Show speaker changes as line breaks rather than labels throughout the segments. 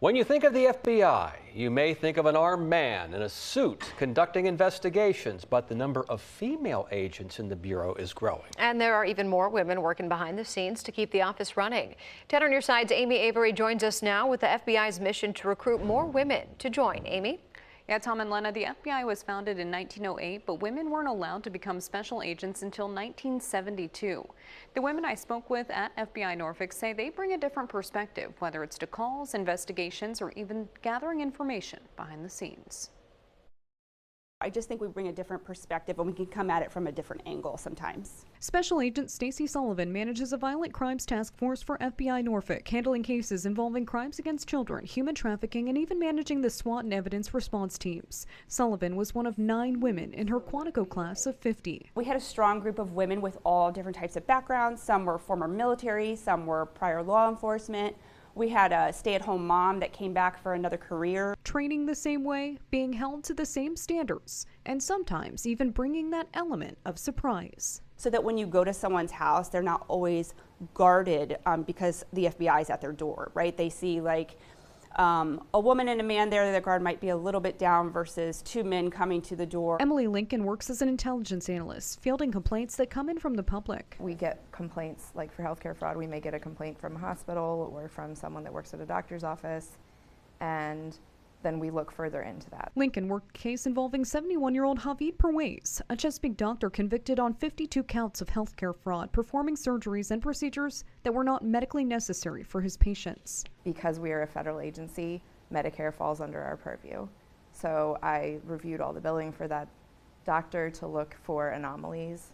When you think of the FBI, you may think of an armed man in a suit conducting investigations, but the number of female agents in the Bureau is growing.
And there are even more women working behind the scenes to keep the office running. 10 on your side's Amy Avery joins us now with the FBI's mission to recruit more women to join. Amy?
Yeah, Tom and Lena, the FBI was founded in 1908, but women weren't allowed to become special agents until 1972. The women I spoke with at FBI Norfolk say they bring a different perspective, whether it's to calls, investigations, or even gathering information behind the scenes.
I just think we bring a different perspective and we can come at it from a different angle sometimes.
Special Agent Stacy Sullivan manages a violent crimes task force for FBI Norfolk, handling cases involving crimes against children, human trafficking, and even managing the SWAT and evidence response teams. Sullivan was one of 9 women in her Quantico class of 50.
We had a strong group of women with all different types of backgrounds. Some were former military, some were prior law enforcement. We had a stay-at-home mom that came back for another career.
Training the same way, being held to the same standards, and sometimes even bringing that element of surprise.
So that when you go to someone's house, they're not always guarded because the FBI is at their door, right? They see like a woman and a man there, the guard might be a little bit down versus 2 men coming to the door.
Emily Lincoln works as an intelligence analyst, fielding complaints that come in from the public.
We get complaints like for healthcare fraud. We may get a complaint from a hospital or from someone that works at a doctor's office, and then we look further into that.
Lincoln worked a case involving 71-year-old Javid Perwaiz, a Chesapeake doctor convicted on 52 counts of healthcare fraud, performing surgeries and procedures that were not medically necessary for his patients.
Because we are a federal agency, Medicare falls under our purview. So I reviewed all the billing for that doctor to look for anomalies,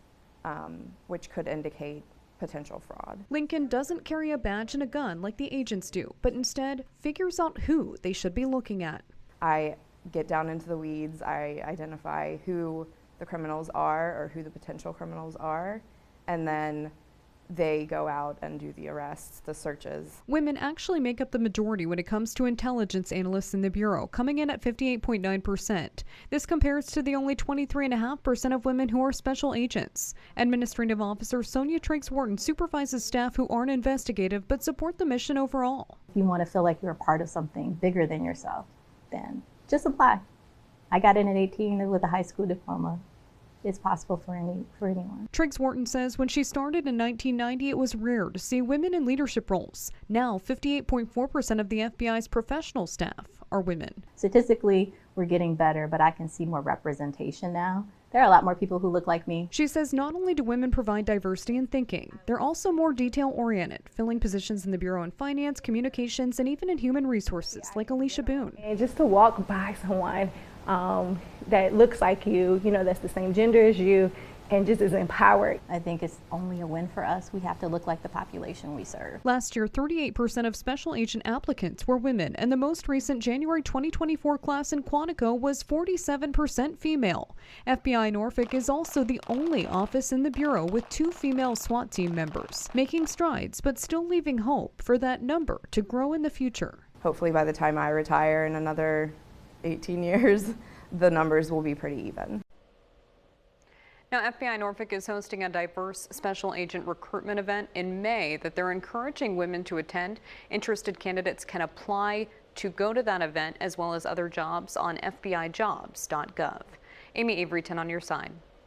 which could indicate potential fraud.
Lincoln doesn't carry a badge and a gun like the agents do, but instead figures out who they should be looking at.
I get down into the weeds. I identify who the criminals are or who the potential criminals are, and then they go out and do the arrests, the searches.
Women actually make up the majority when it comes to intelligence analysts in the Bureau, coming in at 58.9%. This compares to the only 23.5% of women who are special agents. Administrative Officer Sonia Triggs-Wharton supervises staff who aren't investigative but support the mission overall.
If you want to feel like you're a part of something bigger than yourself, then just apply. I got in at 18 with a high school diploma. It's possible for anyone.
Triggs-Wharton says when she started in 1990, it was rare to see women in leadership roles. Now, 58.4% of the FBI's professional staff are women.
Statistically, we're getting better, but I can see more representation now. There are a lot more people who look like me.
She says not only do women provide diversity in thinking, they're also more detail-oriented, filling positions in the Bureau in finance, communications, and even in human resources, like Alicia Boone.
And just to walk by someone that looks like you, that's the same gender as you, and just is empowered.
I think it's only a win for us. We have to look like the population we serve.
Last year, 38% of special agent applicants were women, and the most recent January 2024 class in Quantico was 47% female. FBI Norfolk is also the only office in the Bureau with 2 female SWAT team members, making strides but still leaving hope for that number to grow in the future.
Hopefully by the time I retire in another 18 years, the numbers will be pretty even.
Now, FBI Norfolk is hosting a diverse special agent recruitment event in May that they're encouraging women to attend. Interested candidates can apply to go to that event as well as other jobs on fbijobs.gov. Amy Avery, 10 on your side.